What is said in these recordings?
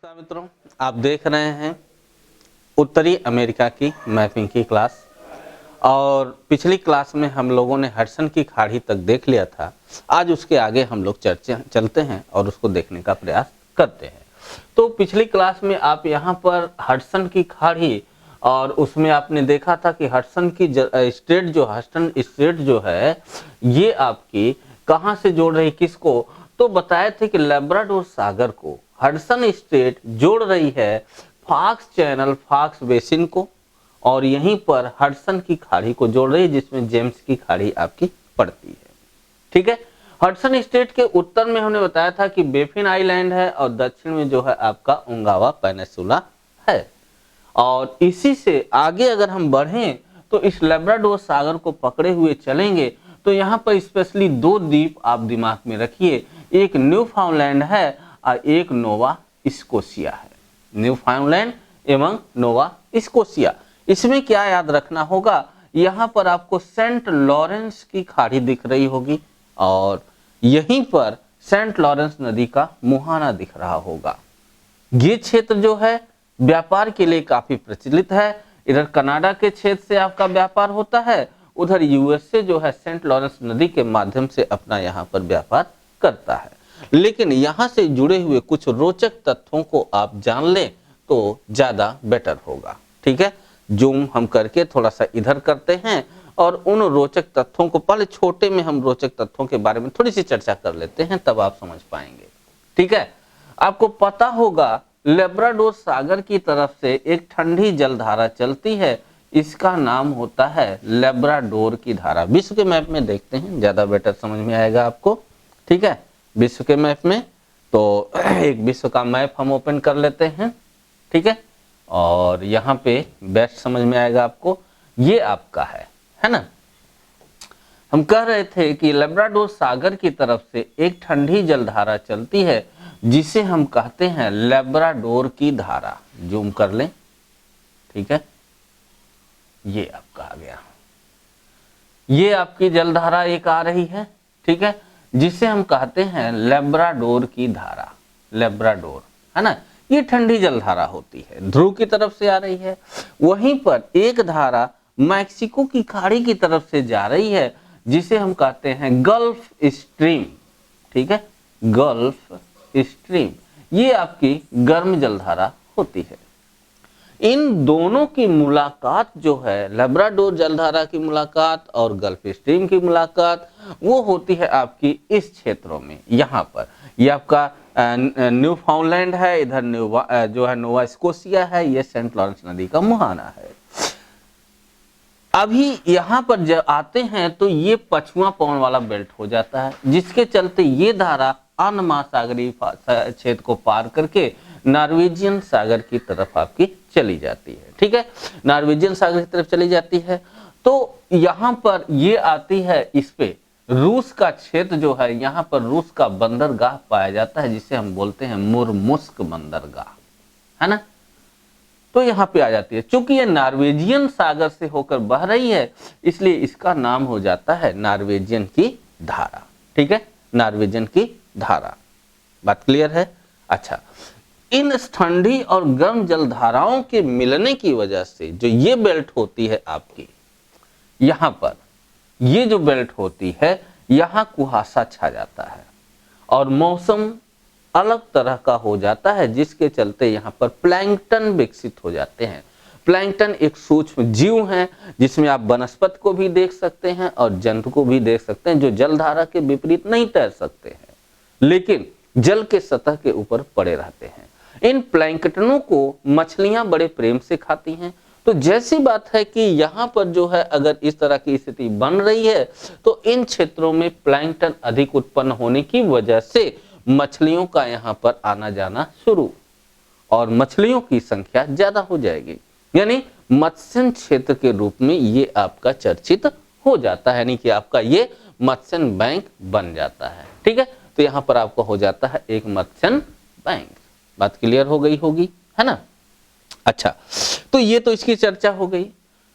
नमस्कार मित्रों, आप देख रहे हैं उत्तरी अमेरिका की मैपिंग की क्लास। और पिछली क्लास में हम लोगों ने हडसन की खाड़ी तक देख लिया था। आज उसके आगे हम लोग चलते हैं और उसको देखने का प्रयास करते हैं। तो पिछली क्लास में आप यहाँ पर हडसन की खाड़ी और उसमें आपने देखा था कि हडसन स्ट्रेट जो है ये आपकी कहाँ से जोड़ रही किसको, तो बताए थे कि लैब्राडोर सागर को हडसन स्ट्रेट जोड़ रही है फॉक्स चैनल फॉक्स बेसिन को, और यहीं पर हडसन की खाड़ी को जोड़ रही है जिसमें जेम्स की खाड़ी आपकी पड़ती है। ठीक है, हडसन स्ट्रेट के उत्तर में हमने बताया था कि बेफिन आइलैंड है और दक्षिण में जो है आपका उंगावा पेनिनसुला है। और इसी से आगे अगर हम बढ़ें तो इस लैब्राडोर सागर को पकड़े हुए चलेंगे तो यहाँ पर स्पेशली दो द्वीप आप दिमाग में रखिए, एक न्यूफाउंडलैंड है और एक नोवा स्कोशिया है। न्यूफाउंडलैंड एवं नोवा स्कोशिया, इसमें क्या याद रखना होगा, यहाँ पर आपको सेंट लॉरेंस की खाड़ी दिख रही होगी और यहीं पर सेंट लॉरेंस नदी का मुहाना दिख रहा होगा। ये क्षेत्र जो है व्यापार के लिए काफी प्रचलित है। इधर कनाडा के क्षेत्र से आपका व्यापार होता है, उधर यूएसए जो है सेंट लॉरेंस नदी के माध्यम से अपना यहाँ पर व्यापार करता है। लेकिन यहाँ से जुड़े हुए कुछ रोचक तथ्यों को आप जान लें तो ज्यादा बेटर होगा। ठीक है, जूम हम करके थोड़ा सा इधर करते हैं और उन रोचक तथ्यों को पहले छोटे में हम रोचक तथ्यों के बारे में थोड़ी सी चर्चा कर लेते हैं, तब आप समझ पाएंगे। ठीक है, आपको पता होगा लैब्राडोर सागर की तरफ से एक ठंडी जलधारा चलती है, इसका नाम होता है लैब्राडोर की धारा। विश्व के मैप में देखते हैं, ज्यादा बेटर समझ में आएगा आपको। ठीक है, विश्व के मैप में तो एक विश्व का मैप हम ओपन कर लेते हैं। ठीक है, और यहाँ पे बेस्ट समझ में आएगा आपको, ये आपका है ना। हम कह रहे थे कि लैब्राडोर सागर की तरफ से एक ठंडी जलधारा चलती है जिसे हम कहते हैं लैब्राडोर की धारा। जूम कर लें, ठीक है, ये आपका आ गया, ये आपकी जलधारा एक आ रही है। ठीक है, जिसे हम कहते हैं लैब्राडोर की धारा। लैब्राडोर है ना, ये ठंडी जलधारा होती है, ध्रुव की तरफ से आ रही है। वहीं पर एक धारा मैक्सिको की खाड़ी की तरफ से जा रही है जिसे हम कहते हैं गल्फ स्ट्रीम। ठीक है, गल्फ स्ट्रीम, ये आपकी गर्म जलधारा होती है। इन दोनों की मुलाकात जो है, लैब्राडोर जलधारा की मुलाकात और गल्फ स्ट्रीम की मुलाकात, वो होती है आपकी इस क्षेत्रों में। यहाँ पर ये आपका न्यूफाउंडलैंड है, इधर जो है नोवा स्कोशिया है, ये सेंट लॉरेंस नदी का मुहाना है। अभी यहाँ पर जब आते हैं तो ये पछुआ पवन वाला बेल्ट हो जाता है, जिसके चलते ये धारा अन्य महासागरीय क्षेत्र को पार करके नॉर्वेजियन सागर की तरफ आपकी चली जाती है। ठीक है, नॉर्वेजियन सागर की तरफ चली जाती है। तो यहाँ पर ये आती है, इस पे रूस का क्षेत्र जो है, यहाँ पर रूस का बंदरगाह पाया जाता है जिसे हम बोलते हैं मुर्मुस्क बंदरगाह, है ना। तो यहाँ पे आ जाती है, चूंकि ये नॉर्वेजियन सागर से होकर बह रही है इसलिए इसका नाम हो जाता है नॉर्वेजियन की धारा। ठीक है, नॉर्वेजियन की धारा, बात क्लियर है। अच्छा, इन ठंडी और गर्म जलधाराओं के मिलने की वजह से जो ये बेल्ट होती है आपकी, यहाँ पर ये जो बेल्ट होती है, यहाँ कुहासा छा जाता है और मौसम अलग तरह का हो जाता है, जिसके चलते यहाँ पर प्लैंकटन विकसित हो जाते हैं। प्लैंकटन एक सूक्ष्म जीव है जिसमें आप वनस्पति को भी देख सकते हैं और जंतु को भी देख सकते हैं, जो जलधारा के विपरीत नहीं तैर सकते हैं लेकिन जल के सतह के ऊपर पड़े रहते हैं। इन प्लैंकटनों को मछलियां बड़े प्रेम से खाती हैं। तो जैसी बात है कि यहाँ पर जो है अगर इस तरह की स्थिति बन रही है तो इन क्षेत्रों में प्लैंकटन अधिक उत्पन्न होने की वजह से मछलियों का यहाँ पर आना जाना शुरू, और मछलियों की संख्या ज्यादा हो जाएगी, यानी मत्स्य क्षेत्र के रूप में ये आपका चर्चित हो जाता है, यानी कि आपका ये मत्स्य बैंक बन जाता है। ठीक है, तो यहाँ पर आपका हो जाता है एक मत्स्य बैंक। बात क्लियर हो गई होगी, है ना। अच्छा, तो ये तो इसकी चर्चा हो गई।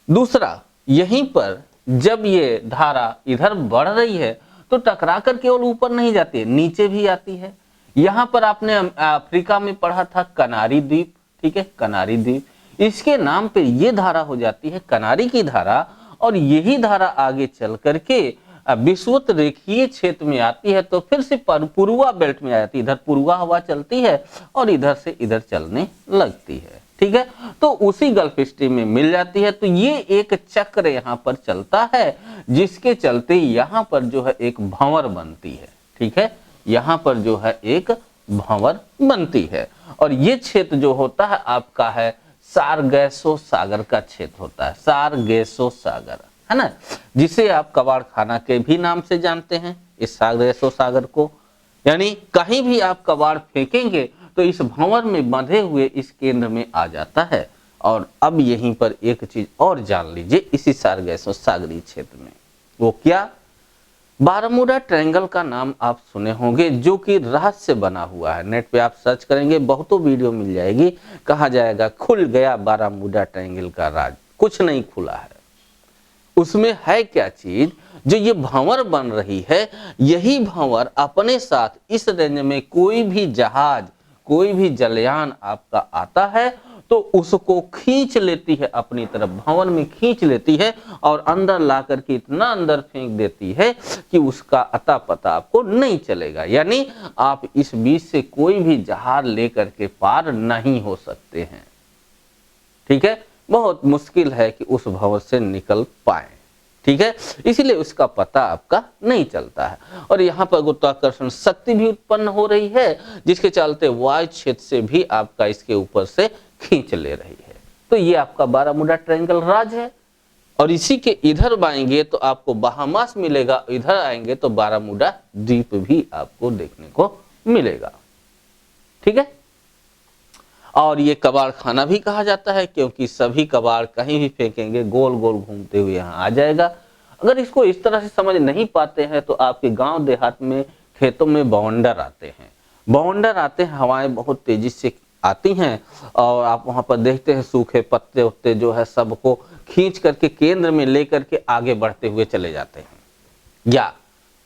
दूसरा, यहीं पर जब ये धारा इधर बढ़ रही है तो टकरा कर केवल ऊपर नहीं जाती है, नीचे भी आती है। यहाँ पर आपने अफ्रीका में पढ़ा था कनारी द्वीप, ठीक है, कनारी द्वीप, इसके नाम पे ये धारा हो जाती है कनारी की धारा, और यही धारा आगे चल करके विषुवत रेखीय क्षेत्र में आती है, तो फिर से पूर्वा बेल्ट में आती है, इधर पूर्वा हवा चलती है और इधर से इधर चलने लगती है, ठीक है, तो उसी गल्फ स्ट्रीम में मिल जाती है। तो ये एक चक्र यहाँ पर चलता है, जिसके चलते यहाँ पर जो है एक भंवर बनती है, ठीक है, यहाँ पर जो है एक भंवर बनती है, और ये क्षेत्र जो होता है आपका है सारगैसो सागर का क्षेत्र होता है, सारगैसो सागर, है ना, जिसे आप कबाड़ खाना के भी नाम से जानते हैं, इस सारगैसो सागर को। यानी कहीं भी आप कबाड़ फेंकेंगे तो इस भंवर में बंधे हुए इस केंद्र में आ जाता है। और अब यहीं पर एक चीज और जान लीजिए, इसी सारगैसो सागरीय क्षेत्र में, वो क्या, बारामूडा ट्रायंगल का नाम आप सुने होंगे, जो कि रहस्य बना हुआ है। नेट पे आप सर्च करेंगे बहुतों वीडियो मिल जाएगी, कहा जाएगा खुल गया बारामूडा ट्रायंगल का राज, कुछ नहीं खुला है। उसमें है क्या चीज, जो ये भंवर बन रही है, यही भंवर अपने साथ इस रेंज में कोई भी जहाज, कोई भी जलयान आपका आता है तो उसको खींच लेती है अपनी तरफ, भंवर में खींच लेती है और अंदर ला करके इतना अंदर फेंक देती है कि उसका अता पता आपको नहीं चलेगा। यानी आप इस बीच से कोई भी जहाज लेकर के पार नहीं हो सकते हैं, ठीक है, बहुत मुश्किल है कि उस भंवर से निकल पाए, ठीक है, इसीलिए उसका पता आपका नहीं चलता है। और यहाँ पर गुरुत्वाकर्षण शक्ति भी उत्पन्न हो रही है, जिसके चलते वायु क्षेत्र से भी आपका इसके ऊपर से खींच ले रही है। तो ये आपका बारामूडा ट्रायंगल राज है। और इसी के इधर आएंगे तो आपको बहामास मिलेगा, इधर आएंगे तो बारामूडा द्वीप भी आपको देखने को मिलेगा, ठीक है। और ये कबाड़ खाना भी कहा जाता है, क्योंकि सभी कबाड़ कहीं भी फेंकेंगे गोल गोल घूमते हुए यहाँ आ जाएगा। अगर इसको इस तरह से समझ नहीं पाते हैं तो आपके गांव देहात में खेतों में बवंडर आते हैं, बवंडर आते हैं, हवाएं बहुत तेजी से आती हैं और आप वहां पर देखते हैं सूखे पत्ते उत्ते जो है सबको खींच करके केंद्र में लेकर के आगे बढ़ते हुए चले जाते हैं। या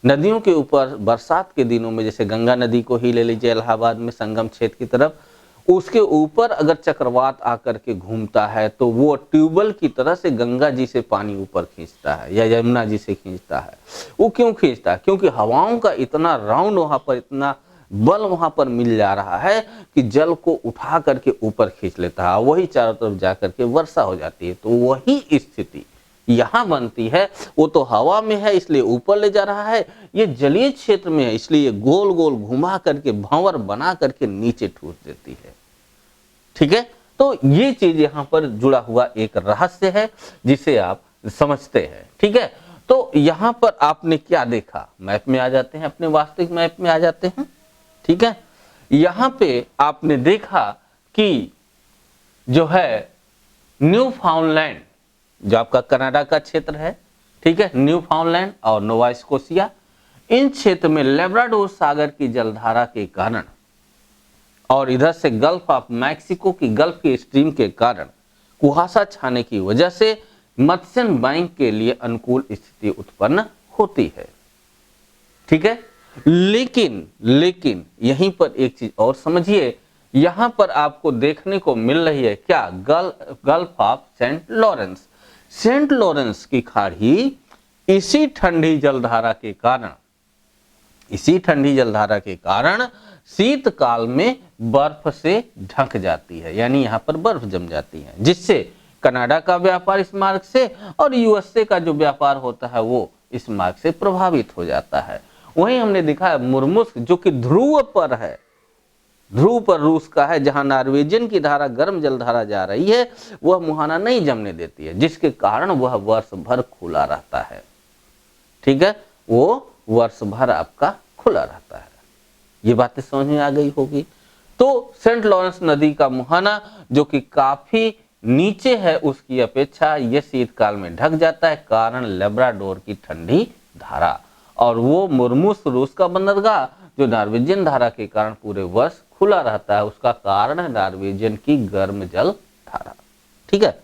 नदियों के ऊपर बरसात के दिनों में, जैसे गंगा नदी को ही ले लीजिए, इलाहाबाद में संगम क्षेत्र की तरफ, उसके ऊपर अगर चक्रवात आकर के घूमता है तो वो ट्यूबवेल की तरह से गंगा जी से पानी ऊपर खींचता है या यमुना जी से खींचता है। वो क्यों खींचता है? क्योंकि हवाओं का इतना राउंड वहां पर, इतना बल वहां पर मिल जा रहा है कि जल को उठा करके ऊपर खींच लेता है, वही चारों तरफ जाकर के वर्षा हो जाती है। तो वही स्थिति यहाँ बनती है। वो तो हवा में है इसलिए ऊपर ले जा रहा है, ये जलीय क्षेत्र में है इसलिए गोल गोल घुमा करके भंवर बना करके नीचे ठूस देती है, ठीक है। तो ये चीज यहाँ पर जुड़ा हुआ एक रहस्य है जिसे आप समझते हैं, ठीक है। तो यहाँ पर आपने क्या देखा, मैप में आ जाते हैं, अपने वास्तविक मैप में आ जाते हैं, ठीक है। यहाँ पे आपने देखा कि जो है न्यू फाउंडलैंड, जो आपका कनाडा का क्षेत्र है, ठीक है, न्यू फाउंडलैंड और नोवा स्कोशिया, इन क्षेत्र में लेब्राडोर सागर की जलधारा के कारण और इधर से गल्फ ऑफ मैक्सिको की गल्फ की स्ट्रीम के कारण कुहासा छाने की वजह से मत्स्य बैंक के लिए अनुकूल स्थिति उत्पन्न होती है, ठीक है। लेकिन यहीं पर एक चीज और समझिए, यहां पर आपको देखने को मिल रही है क्या, Gulf of Saint Lawrence. Saint Lawrence की खाड़ी इसी ठंडी जलधारा के कारण शीतकाल में बर्फ से ढक जाती है, यानी यहाँ पर बर्फ जम जाती है, जिससे कनाडा का व्यापार इस मार्ग से और यूएसए का जो व्यापार होता है वो इस मार्ग से प्रभावित हो जाता है। वहीं हमने देखा है मुर्मुस्क, जो कि ध्रुव पर है, ध्रुव पर रूस का है, जहां नॉर्वेजियन की धारा गर्म जलधारा जा रही है, वह मुहाना नहीं जमने देती है, जिसके कारण वह वर्ष भर खुला रहता है, ठीक है, वो वर्ष भर आपका खुला रहता है। ये बातें समझ में आ गई होगी। तो सेंट लॉरेंस नदी का मुहाना जो कि काफी नीचे है उसकी अपेक्षा यह शीतकाल में ढक जाता है, कारण लेब्राडोर की ठंडी धारा, और वो मुर्मुस रूस का बंदरगाह जो नॉर्वेजियन धारा के कारण पूरे वर्ष खुला रहता है, उसका कारण है नॉर्वेजियन की गर्म जल धारा, ठीक है।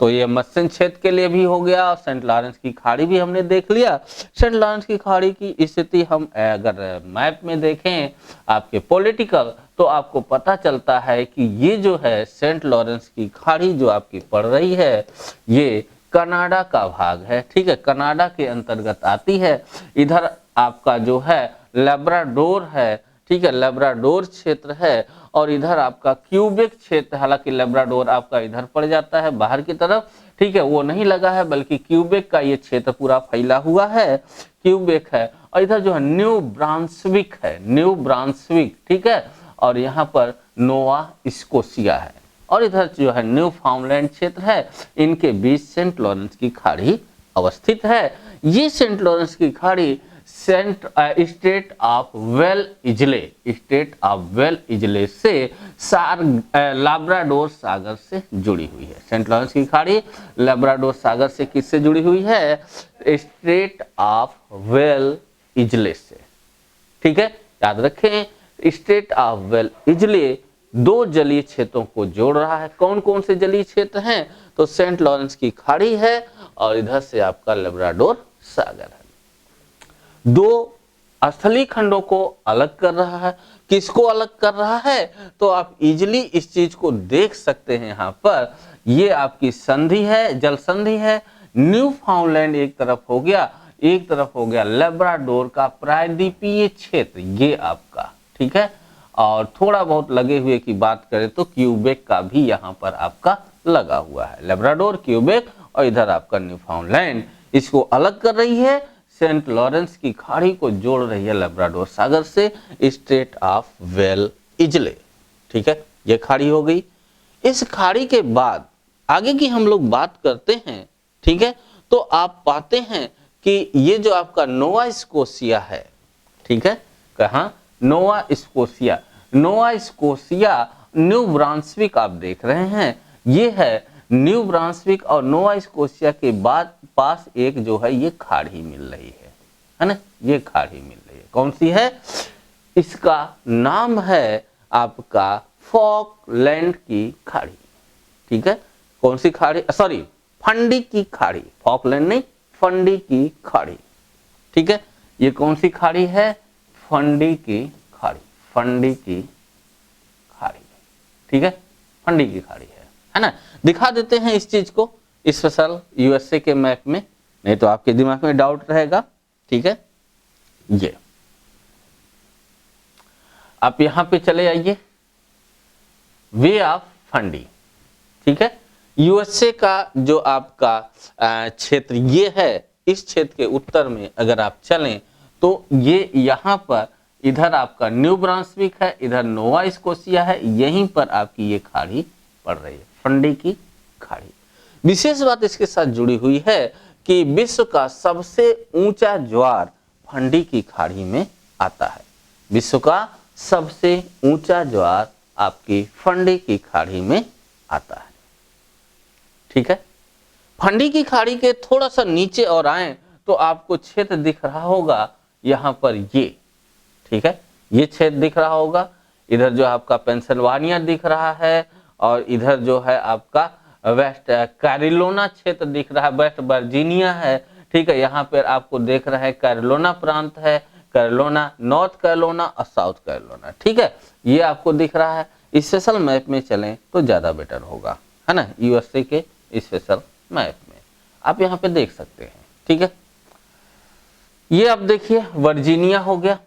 तो ये मत्स्य क्षेत्र के लिए भी हो गया और सेंट लॉरेंस की खाड़ी भी हमने देख लिया। सेंट लॉरेंस की खाड़ी की स्थिति हम अगर मैप में देखें आपके पॉलिटिकल, तो आपको पता चलता है कि ये जो है सेंट लॉरेंस की खाड़ी जो आपकी पड़ रही है ये कनाडा का भाग है, ठीक है, कनाडा के अंतर्गत आती है। इधर आपका जो है लेब्राडोर है, ठीक है, लेब्राडोर क्षेत्र है और इधर आपका क्यूबेक क्षेत्र, हालांकि लेब्राडोर आपका इधर पड़ जाता है बाहर की तरफ, ठीक है, वो नहीं लगा है, बल्कि क्यूबेक का ये क्षेत्र पूरा फैला हुआ है, क्यूबेक है। और इधर जो है न्यू ब्रांसविक है, न्यू ब्रांसविक, ठीक है, और यहाँ पर नोवा स्कोशिया है और इधर जो है न्यू फाउंडलैंड क्षेत्र है। इनके बीच सेंट लॉरेंस की खाड़ी अवस्थित है। ये सेंट लॉरेंस की खाड़ी strait of Belle Isle, strait of Belle Isle से लाब्राडोर सागर से जुड़ी हुई है। सेंट लॉरेंस की खाड़ी लाब्राडोर सागर से किससे जुड़ी हुई है? स्टेट ऑफ वेल इजले से, ठीक है, याद रखें। स्टेट ऑफ वेल इजले दो जलीय क्षेत्रों को जोड़ रहा है। कौन कौन से जलीय क्षेत्र हैं? तो सेंट लॉरेंस की खाड़ी है और इधर से आपका लैब्राडोर सागर है। दो स्थलीय खंडों को अलग कर रहा है। किसको अलग कर रहा है? तो आप इजिली इस चीज को देख सकते हैं। यहाँ पर ये आपकी संधि है, जल संधि है। न्यू फाउंडलैंड एक तरफ हो गया, एक तरफ हो गया लैब्राडोर का प्रायद्वीपीय क्षेत्र, ये आपका, ठीक है। और थोड़ा बहुत लगे हुए की बात करें तो क्यूबेक का भी यहाँ पर आपका लगा हुआ है। लैब्राडोर, क्यूबेक और इधर आपका न्यू फाउंडलैंड, इसको अलग कर रही है। सेंट लॉरेंस की खाड़ी को जोड़ रही है लैब्राडोर सागर से स्टेट ऑफ वेल इजले, ठीक है, ये खाड़ी हो गई। इस खाड़ी के बाद आगे की हम लोग बात करते हैं, ठीक है, तो आप पाते हैं कि ये जो आपका नोवा स्कोशिया है, ठीक है, कहाँ? Nova Scotia. Nova Scotia New Brunswick आप देख रहे हैं, ये है न्यू ब्रांसविक और नोवा स्कोशिया के बाद पास एक जो है ये खाड़ी मिल रही है ना, ये खाड़ी मिल रही है। कौन सी है? इसका नाम है आपका फॉकलैंड की खाड़ी, ठीक है। कौन सी खाड़ी? सॉरी, फंडी की खाड़ी, फॉकलैंड नहीं, फंडी की खाड़ी, ठीक है। ये कौन सी खाड़ी है? फंडी की खाड़ी, फंडी की खाड़ी, ठीक है, फंडी की खाड़ी है ना। दिखा देते हैं इस चीज को स्पेशल यूएसए के मैप में, नहीं तो आपके दिमाग में डाउट रहेगा, ठीक है। ये आप यहां पे चले आइए, वे ऑफ फंडी, ठीक है। यूएसए का जो आपका क्षेत्र ये है, इस क्षेत्र के उत्तर में अगर आप चलें तो ये यहां पर इधर आपका न्यू ब्रांसविक है, इधर नोवा स्कोशिया है, यहीं पर आपकी ये खाड़ी पड़ रही है, फंडी की खाड़ी। विशेष बात इसके साथ जुड़ी हुई है कि विश्व का सबसे ऊंचा ज्वार फंडी की खाड़ी में आता है। विश्व का सबसे ऊंचा ज्वार आपकी फंडी की खाड़ी में आता है, ठीक है। फंडी की खाड़ी के थोड़ा सा नीचे और आए तो आपको क्षेत्र दिख रहा होगा यहां पर ये, ठीक है, ये क्षेत्र दिख रहा होगा। इधर जो आपका पेंसिल्वानिया दिख रहा है और इधर जो है आपका वेस्ट कैरोलिना क्षेत्र दिख रहा है, वेस्ट वर्जीनिया है, ठीक है। यहाँ पर आपको देख रहा है कैरोलिना प्रांत है, कैरोलिना, नॉर्थ कैरोलिना और साउथ कैरोलिना, ठीक है, ये आपको दिख रहा है। स्पेशल मैप में चलें तो ज्यादा बेटर होगा, है ना, यूएसए के स्पेशल मैप में आप यहाँ पे देख सकते हैं, ठीक है। ये आप देखिए वर्जीनिया हो गया,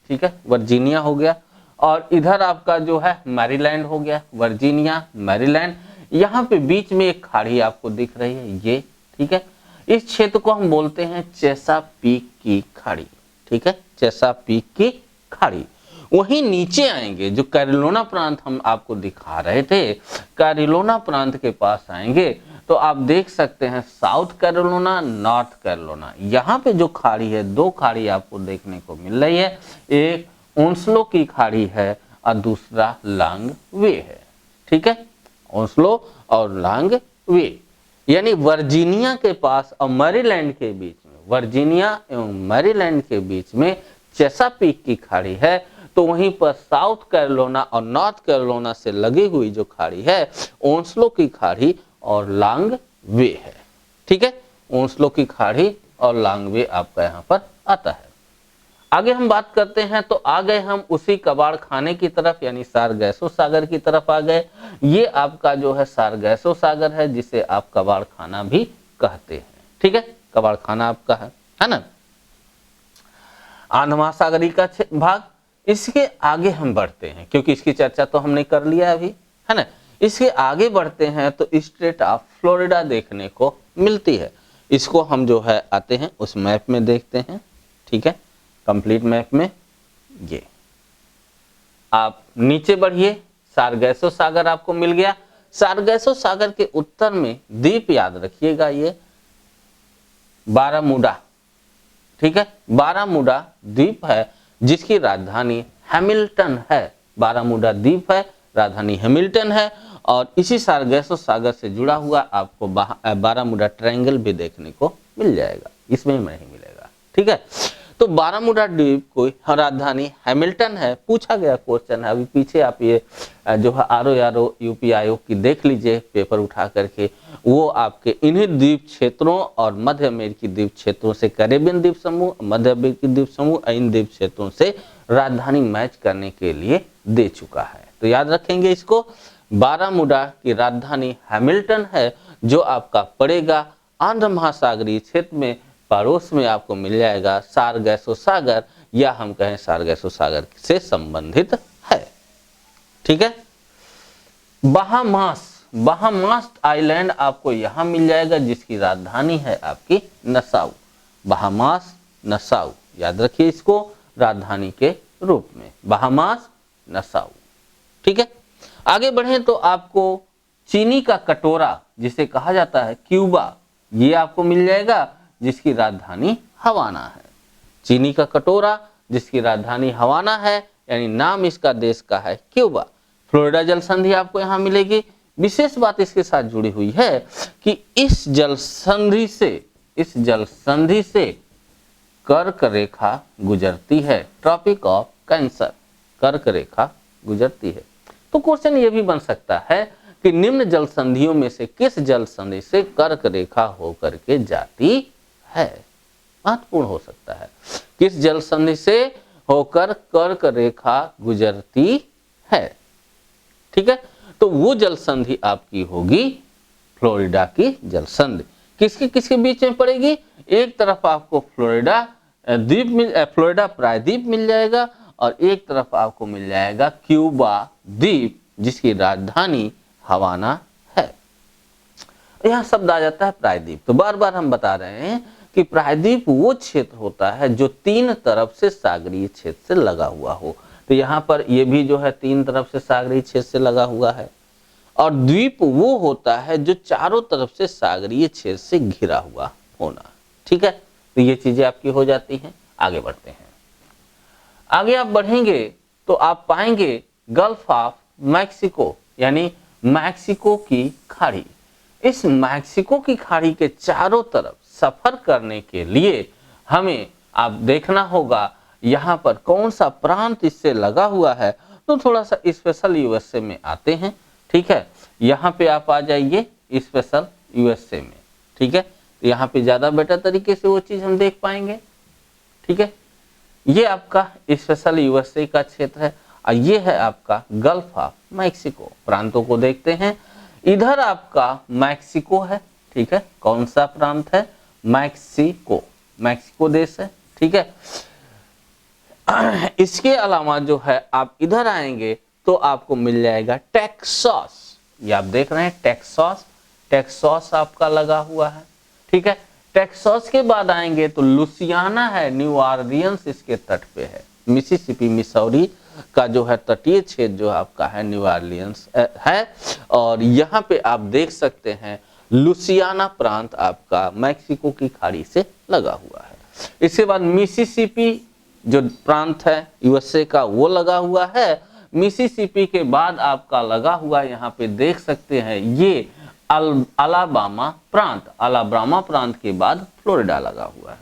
ठीक है, वर्जीनिया हो गया और इधर आपका जो है मैरीलैंड हो गया, वर्जीनिया, मैरीलैंड। यहाँ पे बीच में एक खाड़ी आपको दिख रही है ये, ठीक है। इस क्षेत्र को हम बोलते हैं चेसापीक की खाड़ी, ठीक है, चेसापीक की खाड़ी। वहीं नीचे आएंगे जो कैरोलिना प्रांत हम आपको दिखा रहे थे, कैरोलिना प्रांत के पास आएंगे तो आप देख सकते हैं साउथ कैरोलिना, नॉर्थ कैरोलिना। यहाँ पे जो खाड़ी है, दो खाड़ी आपको देखने को मिल रही है, एक ओंस्लो की खाड़ी है और दूसरा लांग वे है, ठीक है, ओंस्लो और लांग वे। यानी वर्जीनिया के पास और मैरीलैंड के बीच में, वर्जीनिया एवं मैरीलैंड के बीच में चेसापीक की खाड़ी है, तो वहीं पर साउथ कैरोलिना और नॉर्थ कैरोलिना से लगी हुई जो खाड़ी है ओंस्लो की खाड़ी और लांग वे है। ठीक है, ओंस्लो की खाड़ी और लांग वे आपका यहाँ पर आता है। आगे हम बात करते हैं तो आ गए हम उसी कबाड़ खाने की तरफ, यानी सारगैसो सागर की तरफ आ गए। ये आपका जो है सारगैसो सागर है, जिसे आप कबाड़ खाना भी कहते हैं। ठीक है, कबाड़ खाना आपका है ना। आंध्र महासागरी का भाग, इसके आगे हम बढ़ते हैं क्योंकि इसकी चर्चा तो हमने कर लिया अभी, है ना। इसके आगे बढ़ते हैं तो स्टेट ऑफ फ्लोरिडा देखने को मिलती है। इसको हम जो है आते हैं उस मैप में देखते हैं। ठीक है, कंप्लीट मैप में ये आप नीचे बढ़िए, सारगैसो सागर आपको मिल गया। सारगैसो सागर के उत्तर में द्वीप याद रखिएगा, ये बारामूडा। ठीक है, बारामूडा द्वीप है जिसकी राजधानी हैमिल्टन है। बारामूडा द्वीप है, राजधानी हैमिल्टन है। और इसी सारगैसो सागर से जुड़ा हुआ आपको बारामूडा ट्रायंगल भी देखने को मिल जाएगा, इसमें नहीं मिलेगा। ठीक है, तो बारामूडा द्वीप को राजधानी हैमिल्टन है। पूछा गया क्वेश्चन है, अभी पीछे आप ये जो है RO यूपी आयोग की देख लीजिए पेपर उठा करके, वो आपके इन्हीं द्वीप क्षेत्रों और मध्य अमेरिकी द्वीप क्षेत्रों से, कैरेबियन द्वीप समूह, मध्य अमेरिकी द्वीप समूह, इन द्वीप क्षेत्रों से राजधानी मैच करने के लिए दे चुका है। तो याद रखेंगे इसको, बारामूडा की राजधानी हैमिल्टन है, जो आपका पड़ेगा आंध्र महासागरीय क्षेत्र में, पड़ोस में आपको मिल जाएगा सारगैसो सागर, या हम कहें सारगैसो सागर से संबंधित है। ठीक है, बहामास आइलैंड आपको यहां मिल जाएगा, जिसकी राजधानी है आपकी नसाउ। बहामास नसाउ, याद रखिए इसको राजधानी के रूप में, बहामास नसाउ। ठीक है, आगे बढ़े तो आपको चीनी का कटोरा जिसे कहा जाता है क्यूबा, ये आपको मिल जाएगा, जिसकी राजधानी हवाना है। चीनी का कटोरा जिसकी राजधानी हवाना है, यानी नाम इसका देश का है क्यूबा। फ्लोरिडा जल संधि आपको यहाँ मिलेगी। विशेष बात इसके साथ जुड़ी हुई है कि इस जल संधि से कर्क रेखा गुजरती है, ट्रॉपिक ऑफ कैंसर, कर्क रेखा गुजरती है। तो क्वेश्चन ये भी बन सकता है कि निम्न जल संधियों में से किस जल संधि से कर्क रेखा होकर के जाती है, महत्वपूर्ण हो सकता है। किस जल संधि से होकर कर्क रेखा गुजरती है। ठीक है, तो वो जल संधि आपकी होगी फ्लोरिडा की जल संधि। किसके किसके बीच में पड़ेगी, एक तरफ आपको फ्लोरिडा प्रायद्वीप मिल जाएगा, और एक तरफ आपको मिल जाएगा क्यूबा द्वीप, जिसकी राजधानी हवाना है। यहां शब्द आ जाता है प्रायद्वीप। तो बार बार हम बता रहे हैं कि प्रायद्वीप वो क्षेत्र होता है जो तीन तरफ से सागरीय क्षेत्र से लगा हुआ हो। तो यहाँ पर ये भी जो है तीन तरफ से सागरीय क्षेत्र से लगा हुआ है। और द्वीप वो होता है जो चारों तरफ से सागरीय क्षेत्र से घिरा हुआ होना। ठीक है, तो ये चीजें आपकी हो जाती हैं। आगे बढ़ते हैं, आगे आप बढ़ेंगे तो आप पाएंगे गल्फ ऑफ मैक्सिको, यानी मैक्सिको की खाड़ी। इस मैक्सिको की खाड़ी के चारों तरफ सफर करने के लिए हमें आप देखना होगा यहाँ पर कौन सा प्रांत इससे लगा हुआ है। तो थोड़ा सा स्पेशल यूएसए में आते हैं। ठीक है, यहाँ पे आप आ जाइए स्पेशल यूएसए में। ठीक है, तो यहाँ पे ज्यादा बेटर तरीके से वो चीज हम देख पाएंगे। ठीक है, ये आपका स्पेशल यूएसए का क्षेत्र है, और ये है आपका गल्फ ऑफ मैक्सिको। प्रांतों को देखते हैं, इधर आपका मैक्सिको है। ठीक है, कौन सा प्रांत है, मैक्सिको देश है। ठीक है, इसके अलावा जो है आप इधर आएंगे तो आपको मिल जाएगा टेक्सास। ये आप देख रहे हैं टेक्सास आपका लगा हुआ है। ठीक है, टेक्सास के बाद आएंगे तो लुसियाना है, न्यू ऑरलियंस इसके तट पे है। मिसिसिपी मिसौरी का जो है तटीय क्षेत्र जो आपका है न्यू ऑरलियंस है। और यहाँ पे आप देख सकते हैं लुसियाना प्रांत आपका मैक्सिको की खाड़ी से लगा हुआ है। इसके बाद मिसिसिपी जो प्रांत है यूएसए का वो लगा हुआ है। मिसिसिपी के बाद आपका लगा हुआ यहाँ पे देख सकते हैं ये अलाबामा प्रांत के बाद फ्लोरिडा लगा हुआ है।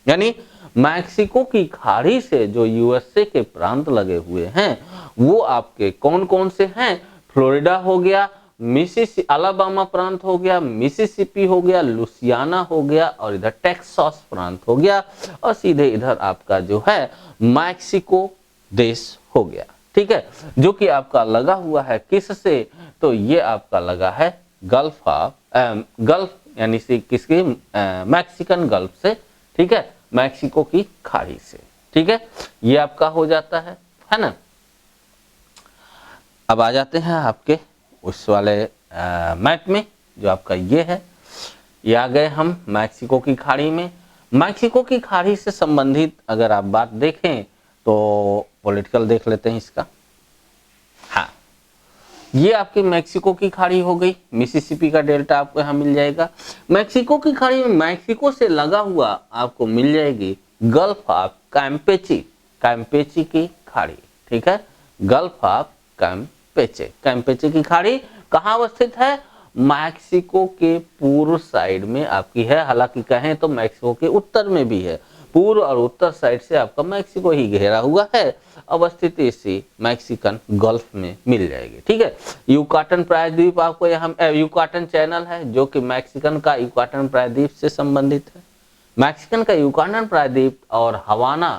यानी मैक्सिको की खाड़ी से जो यूएसए के प्रांत लगे हुए हैं वो आपके कौन कौन से हैं, फ्लोरिडा हो गया, अलाबामा प्रांत हो गया, मिसिसिपी हो गया, लुसियाना हो गया और इधर टेक्सास प्रांत हो गया और सीधे इधर आपका जो है मैक्सिको देश हो गया। ठीक है, जो कि आपका लगा हुआ है किससे, तो ये आपका लगा है गल्फ यानी से किसके, मैक्सिकन गल्फ से। ठीक है, मैक्सिको की खाड़ी से। ठीक है, ये आपका हो जाता है ना। अब आ जाते हैं आपके उस वाले मैप में जो आपका ये है। ये आ गए हम मैक्सिको की खाड़ी में। मैक्सिको की खाड़ी से संबंधित अगर आप बात देखें तो पॉलिटिकल देख लेते हैं इसका। हाँ, ये आपकी मैक्सिको की खाड़ी हो गई, मिसिसिपी का डेल्टा आपको यहाँ मिल जाएगा। मैक्सिको की खाड़ी में मैक्सिको से लगा हुआ आपको मिल जाएगी गल्फ ऑफ कैम्पेची की खाड़ी। ठीक है, गल्फ ऑफ कैम्पेचे की खाड़ी कहाँ अवस्थित है, मैक्सिको के पूर्व साइड में आपकी है। हालांकि कहें तो मैक्सिको के उत्तर में भी है, पूर्व और उत्तर साइड से आपका मैक्सिको ही घेरा हुआ है। अवस्थित इसी मैक्सिकन गल्फ में मिल जाएगी। ठीक है, युकाटन प्रायद्वीप आपको यहाँ, युकाटन चैनल है जो कि मैक्सिकन का युकाटन प्रायद्वीप से संबंधित है। मैक्सिकन का युकाटन प्रायद्वीप और हवाना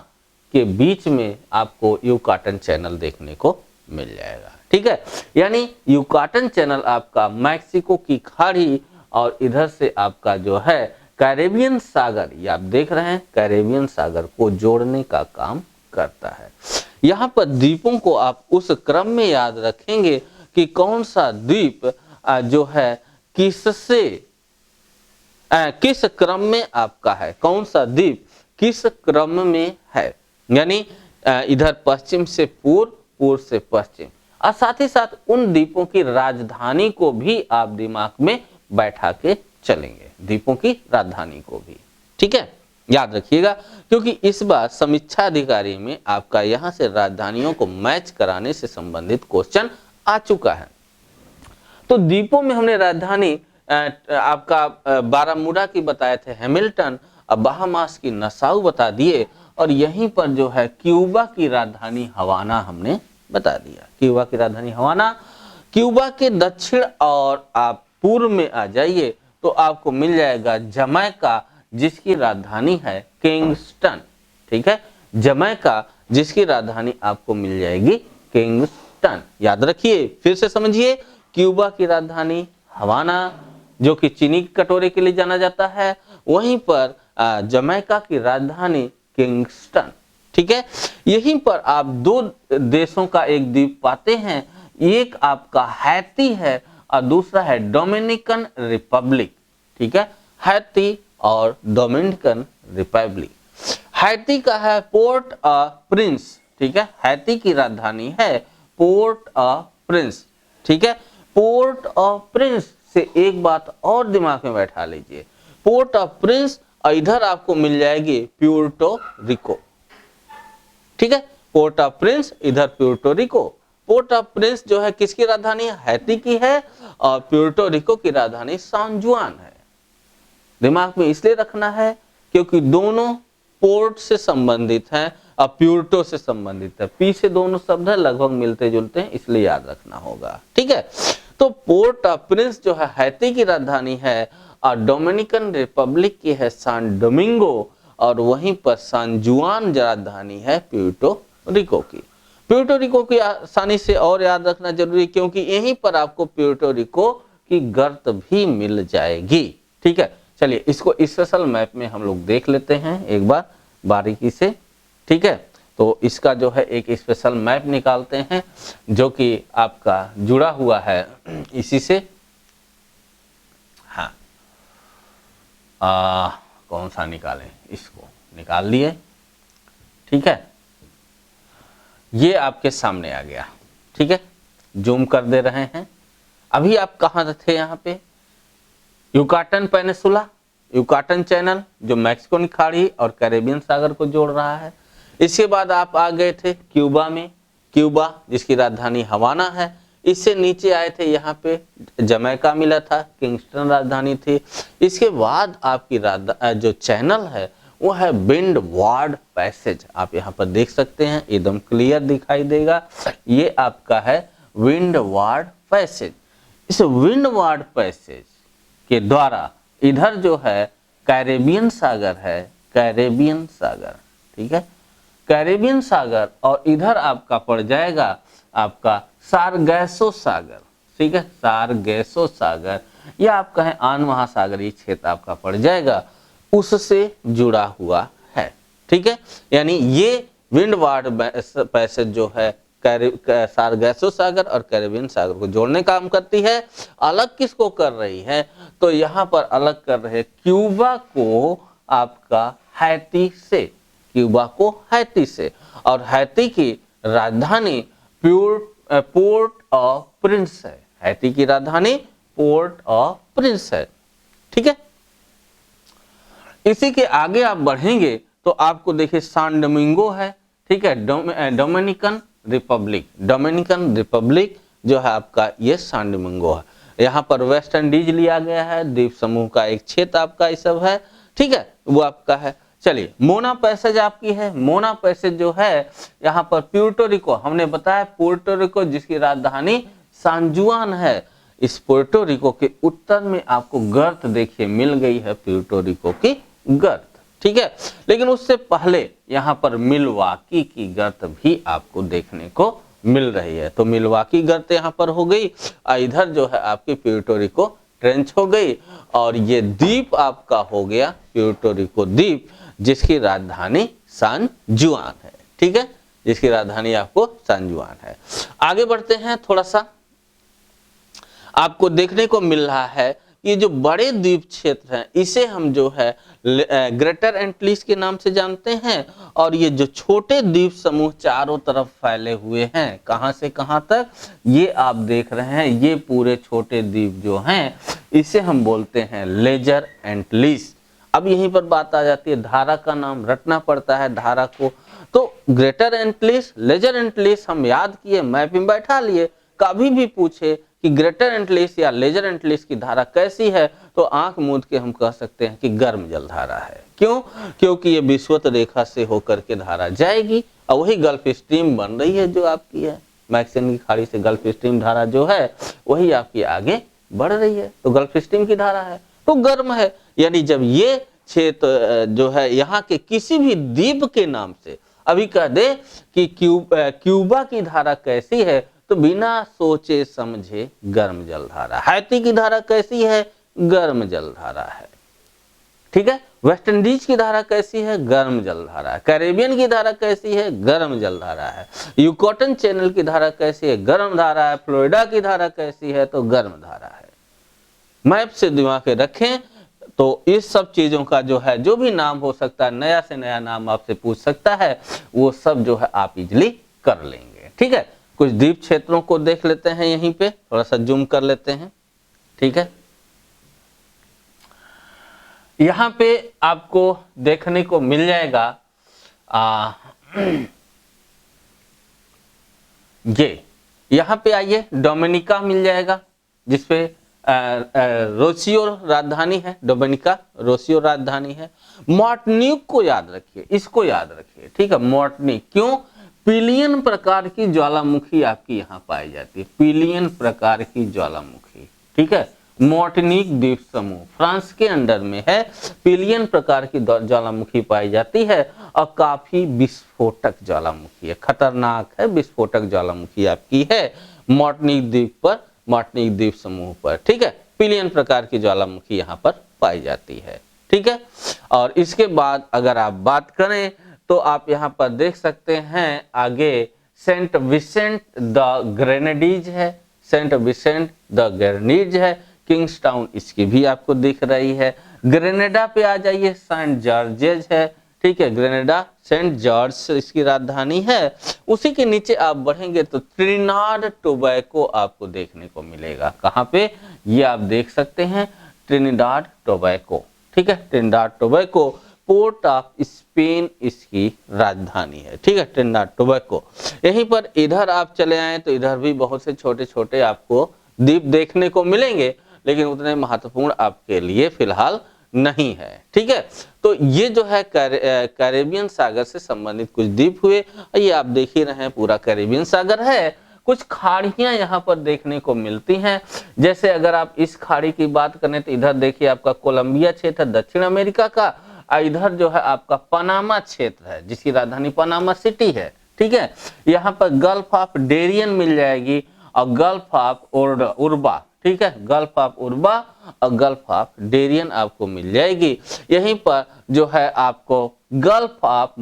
के बीच में आपको युकाटन चैनल देखने को मिल जाएगा। ठीक है, यानी युकाटन चैनल आपका मैक्सिको की खाड़ी और इधर से आपका जो है कैरेबियन सागर, ये आप देख रहे हैं, कैरेबियन सागर को जोड़ने का काम करता है। यहाँ पर द्वीपों को आप उस क्रम में याद रखेंगे कि कौन सा द्वीप जो है किस क्रम में आपका है, कौन सा द्वीप किस क्रम में है, यानी इधर पश्चिम से पूर्व, पूर्व से पश्चिम, और साथ ही साथ उन द्वीपों की राजधानी को भी आप दिमाग में बैठा के चलेंगे, द्वीपों की राजधानी को भी। ठीक है, याद रखिएगा, क्योंकि इस बार समीक्षा अधिकारी में आपका यहां से राजधानियों को मैच कराने से संबंधित क्वेश्चन आ चुका है। तो द्वीपों में हमने राजधानी आपका बारामूडा की बताए थे हैमिल्टन, और बहामास की नसाउ बता दिए, और यहीं पर जो है क्यूबा की राजधानी हवाना हमने बता दिया। क्यूबा की राजधानी हवाना। क्यूबा के दक्षिण और आप पूर्व में आ जाइए तो आपको मिल जाएगा जमैका, जिसकी राजधानी है किंगस्टन। ठीक है, जमैका जिसकी राजधानी आपको मिल जाएगी किंगस्टन। याद रखिए, फिर से समझिए, क्यूबा की राजधानी हवाना जो कि चीनी की कटोरे के लिए जाना जाता है, वहीं पर जमैका की राजधानी किंगस्टन। ठीक है, यहीं पर आप दो देशों का एक द्वीप पाते हैं, एक आपका हैती है और दूसरा है डोमिनिकन रिपब्लिक। ठीक है, हैती और डोमिनिकन रिपब्लिक। हैती का है पोर्ट प्रिंस। ठीक है, हैती की राजधानी है पोर्ट प्रिंस। ठीक है, पोर्ट प्रिंस से एक बात और दिमाग में बैठा लीजिए, पोर्ट प्रिंस और इधर आपको मिल जाएगी प्यूर्टो रिको। ठीक है, पोर्ट प्रिंस, इधर प्यूर्टो रिको। पोर्ट प्रिंस जो है किसकी राजधानी, हैती की है, और प्यूर्टो रिको की राजधानी सान जुआन है। दिमाग में इसलिए रखना है क्योंकि दोनों पोर्ट से संबंधित हैं और प्यूर्टो से संबंधित है, पीछे दोनों शब्द है लगभग मिलते जुलते हैं, इसलिए याद रखना होगा। ठीक है, तो पोर्ट प्रिंस जो है हैती की राजधानी है और डोमिनिकन रिपब्लिक की है सान डोमिंगो, और वहीं पर सान जुआन राजधानी है प्यूर्टो रिको की। प्यूर्टो रिको की आसानी से और याद रखना जरूरी, क्योंकि यहीं पर आपको प्यूर्टो रिको की गर्त भी मिल जाएगी। ठीक है, चलिए इसको स्पेशल मैप में हम लोग देख लेते हैं एक बार बारीकी से। ठीक है, तो इसका जो है एक स्पेशल मैप निकालते हैं जो कि आपका जुड़ा हुआ है इसी से। हाँ, कौन सा निकालें, इसको निकाल लिए। ठीक है, ये आपके सामने आ गया। ठीक है, जूम कर दे रहे हैं। अभी आप कहाँ थे, यहाँ पे युकाटन पेनिसुला, युकाटन चैनल जो मैक्सिको की खाड़ी और कैरेबियन सागर को जोड़ रहा है। इसके बाद आप आ गए थे क्यूबा में, क्यूबा जिसकी राजधानी हवाना है। इससे नीचे आए थे, यहाँ पे जमैका मिला था, किंगस्टन राजधानी थी। इसके बाद आपकी जो चैनल है वो है विंड वार्ड पैसेज। आप यहाँ पर देख सकते हैं, एकदम क्लियर दिखाई देगा, ये आपका है विंड वार्ड पैसेज। इस विंडवार्ड पैसेज के द्वारा इधर जो है कैरेबियन सागर है, कैरेबियन सागर, ठीक है, कैरेबियन सागर, और इधर आपका पड़ जाएगा आपका सारगैसो सागर, ठीक है, सारगैसो सागर, या आप कहें आन महासागरीय क्षेत्र आपका पड़ जाएगा, उससे जुड़ा हुआ है, ठीक है। यानी ये विंडवार्ड पैसेज जो है सारगैसो सागर और कैरेबियन सागर को जोड़ने का काम करती है। अलग किसको कर रही है, तो यहाँ पर अलग कर रहे क्यूबा को आपका हैती से, क्यूबा को हैती से, और हैती की राजधानी पोर्ट ऑफ प्रिंस है, हैती की राजधानी पोर्ट ऑफ प्रिंस है, ठीक है। इसी के आगे आप बढ़ेंगे तो आपको देखिए सान डोमिंगो है, ठीक है, डोमिनिकन रिपब्लिक, डोमिनिकन रिपब्लिक जो है आपका ये सान डोमिंगो है। यहाँ पर वेस्ट इंडीज लिया गया है, द्वीप समूह का एक क्षेत्र आपका ये सब है, ठीक है, वो आपका है। चलिए मोना पैसेज आपकी है, मोना पैसेज जो है यहाँ पर प्यूर्टो रिको, हमने बताया प्यूर्टो रिको जिसकी राजधानी सान जुआन है, इस प्यूर्टो रिको के उत्तर में आपको गर्त देखिए मिल गई है, प्यूर्टो रिको की गर्त, ठीक है। लेकिन उससे पहले यहाँ पर मिलवाकी की गर्त भी आपको देखने को मिल रही है, तो मिलवाकी गर्त यहाँ पर हो गई, इधर जो है आपकी प्यूर्टो रिको ट्रेंच हो गई, और ये द्वीप आपका हो गया प्यूर्टो रिको द्वीप जिसकी राजधानी सान जुआन है, ठीक है, जिसकी राजधानी आपको सान जुआन है। आगे बढ़ते हैं, थोड़ा सा आपको देखने को मिल रहा है ये जो बड़े द्वीप क्षेत्र हैं इसे हम जो है ग्रेटर एंटिलीज के नाम से जानते हैं, और ये जो छोटे द्वीप समूह चारों तरफ फैले हुए हैं, कहां से कहां तक ये आप देख रहे हैं, ये पूरे छोटे द्वीप जो हैं इसे हम बोलते हैं लेजर एंटिलीज। अब यहीं पर बात आ जाती है, धारा का नाम रटना पड़ता है धारा को, तो ग्रेटर एंटिलीज, लेजर एंटिलीज हम याद किए, मैप में बैठा लिए, कभी भी पूछे कि ग्रेटर एंटिलीज या लेजर एंटिलीज की धारा कैसी है, तो आंख मूंद के हम कह सकते हैं कि गर्म जल धारा है। क्यों? क्योंकि ये विषुवत रेखा से होकर के धारा जाएगी, और वही गल्फ स्ट्रीम बन रही है जो आपकी है, मैक्सिमम की खाड़ी से गल्फ स्ट्रीम धारा जो है वही आपकी आगे बढ़ रही है, तो गल्फ स्ट्रीम की धारा है तो गर्म है। यानी जब ये क्षेत्र जो है यहाँ के किसी भी द्वीप के नाम से अभी कह दे कि क्यूबा की धारा कैसी है, तो बिना सोचे समझे गर्म जल धारा। हैती की धारा कैसी है? गर्म जल धारा है, ठीक है। वेस्ट इंडीज की धारा कैसी है? गर्म जल धारा है। कैरेबियन की धारा कैसी है? गर्म जल धारा है। यूकोटन चैनल की धारा कैसी है? गर्म धारा है। फ्लोरिडा की धारा कैसी है? तो गर्म धारा है। मैप से दिमाग में रखें, तो इस सब चीजों का जो है जो भी नाम हो सकता है, नया से नया नाम आपसे पूछ सकता है, वो सब जो है आप इजली कर लेंगे, ठीक है। कुछ द्वीप क्षेत्रों को देख लेते हैं, यहीं पे थोड़ा सा जूम कर लेते हैं, ठीक है। यहां पे आपको देखने को मिल जाएगा ये यहां पे आइए डोमिनिका मिल जाएगा, जिसपे रोसियो राजधानी है, डोमिनिका रोसियो राजधानी है। मार्टिनिक को याद रखिए, इसको याद रखिए, ठीक है। मार्टिनिक क्यों? पिलियन प्रकार की ज्वालामुखी आपकी यहाँ पाई जाती है, पिलियन प्रकार की ज्वालामुखी, ठीक है। मार्टिनिक द्वीप समूह फ्रांस के अंडर में है, पिलियन प्रकार की ज्वालामुखी पाई जाती है, और काफी विस्फोटक ज्वालामुखी है, खतरनाक है, विस्फोटक ज्वालामुखी आपकी है मार्टिनिक द्वीप पर, मार्टिनिक द्वीप समूह पर, ठीक है। पिलियन प्रकार की ज्वालामुखी यहाँ पर पाई जाती है, ठीक है। और इसके बाद अगर आप बात करें तो आप यहाँ पर देख सकते हैं आगे सेंट विसेंट द ग्रेनेडीज है, सेंट विसेंट द ग्रेनेडीज है। किंग्सटाउन इसकी भी आपको दिख रही है। ग्रेनेडा पे आ जाइए, सेंट जॉर्जेज है, ठीक है। ग्रेनेडा सेंट जॉर्ज इसकी राजधानी है। उसी के नीचे आप बढ़ेंगे तो ट्रिनिडाद टोबैगो आपको देखने को मिलेगा। कहाँ पे? ये आप देख सकते हैं ट्रिनिडाद टोबैगो, ठीक है। Trinidad Tobago port of Spain इसकी राजधानी है, ठीक है, ट्रिनिडाद टोबैगो। यहीं पर इधर आप चले आए तो इधर भी बहुत से छोटे छोटे आपको द्वीप देखने को मिलेंगे, लेकिन उतने महत्वपूर्ण आपके लिए फिलहाल नहीं है, ठीक है। तो ये जो है कैरेबियन सागर से संबंधित कुछ द्वीप हुए, ये आप देख ही रहे हैं पूरा कैरेबियन सागर है। कुछ खाड़ियां यहाँ पर देखने को मिलती हैं। जैसे अगर आप इस खाड़ी की बात करें तो इधर देखिए आपका कोलंबिया क्षेत्र दक्षिण अमेरिका का, इधर जो है आपका पनामा क्षेत्र है जिसकी राजधानी पनामा सिटी है। ठीक है, यहाँ पर गल्फ ऑफ डेरियन मिल जाएगी और गल्फ ऑफ उर्बा। ठीक है, गल्फ ऑफ उर्बा और गल्फ ऑफ डेरियन आपको मिल जाएगी। यहीं पर जो है आपको गल्फ ऑफ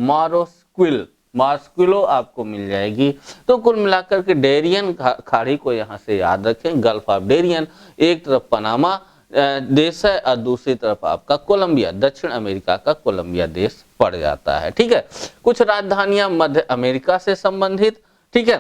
मार्स्क्विलो आपको मिल जाएगी। तो कुल मिलाकर के डेरियन खाड़ी को यहाँ से याद रखें, गल्फ ऑफ डेरियन। एक तरफ पनामा देश है और दूसरी तरफ आपका कोलंबिया, दक्षिण अमेरिका का कोलंबिया देश पड़ जाता है। ठीक है, कुछ राजधानियां मध्य अमेरिका से संबंधित। ठीक है,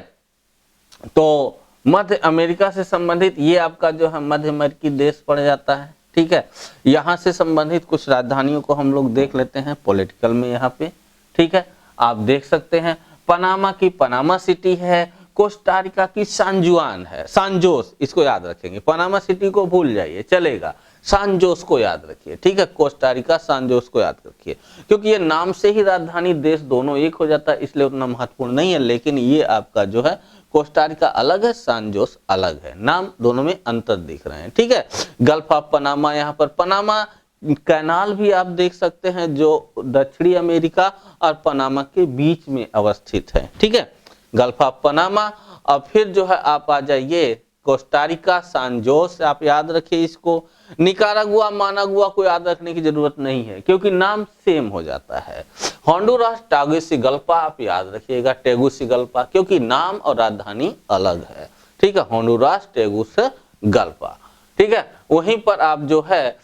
तो मध्य अमेरिका से संबंधित ये आपका जो है मध्य अमेरिकी देश पड़ जाता है। ठीक है, यहाँ से संबंधित कुछ राजधानियों को हम लोग देख लेते हैं पॉलिटिकल में यहाँ पे। ठीक है, आप देख सकते हैं पनामा की पनामा सिटी है, कोस्टारिका की सांजुआन है, सांजोस, इसको याद रखेंगे, पनामा सिटी को भूल जाइए चलेगा, सांजोस को याद रखिए। ठीक है, कोस्टारिका सांजोस को याद रखिए, क्योंकि ये नाम से ही राजधानी देश दोनों एक हो जाता है, इसलिए उतना महत्वपूर्ण नहीं है। लेकिन ये आपका जो है कोस्टारिका अलग है, सांजोस अलग है, नाम दोनों में अंतर दिख रहे हैं। ठीक है, गल्फ ऑफ पनामा, यहाँ पर पनामा कैनाल भी आप देख सकते हैं जो दक्षिणी अमेरिका और पनामा के बीच में अवस्थित है। ठीक है, गल्फ ऑफ पनामा। और फिर जो है आप आ जाइए कोस्टारिका सांजोस, आप याद रखिए इसको। निकारागुआ मानागुआ को याद रखने की जरूरत नहीं है क्योंकि नाम सेम हो जाता है। होंडुरास टागुसिगल्पा आप याद रखिएगा, टेगुसिगल्पा, क्योंकि नाम और राजधानी अलग है। ठीक है, होंडुरास टेगुसिगल्पा। ठीक है, वहीं पर आप जो है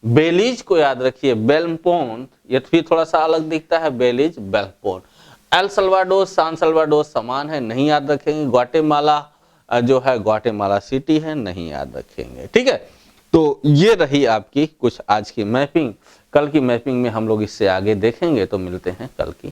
बेलीज को याद रखिए, बेल्मपोंट, ये भी थोड़ा सा अलग दिखता है, बेलीज बेल्मपोंट। एल सल्वाडोर सान सल्वाडोर समान है, नहीं याद रखेंगे। ग्वाटेमाला जो है ग्वाटेमाला सिटी है, नहीं याद रखेंगे। ठीक है, तो ये रही आपकी कुछ आज की मैपिंग। कल की मैपिंग में हम लोग इससे आगे देखेंगे, तो मिलते हैं कल की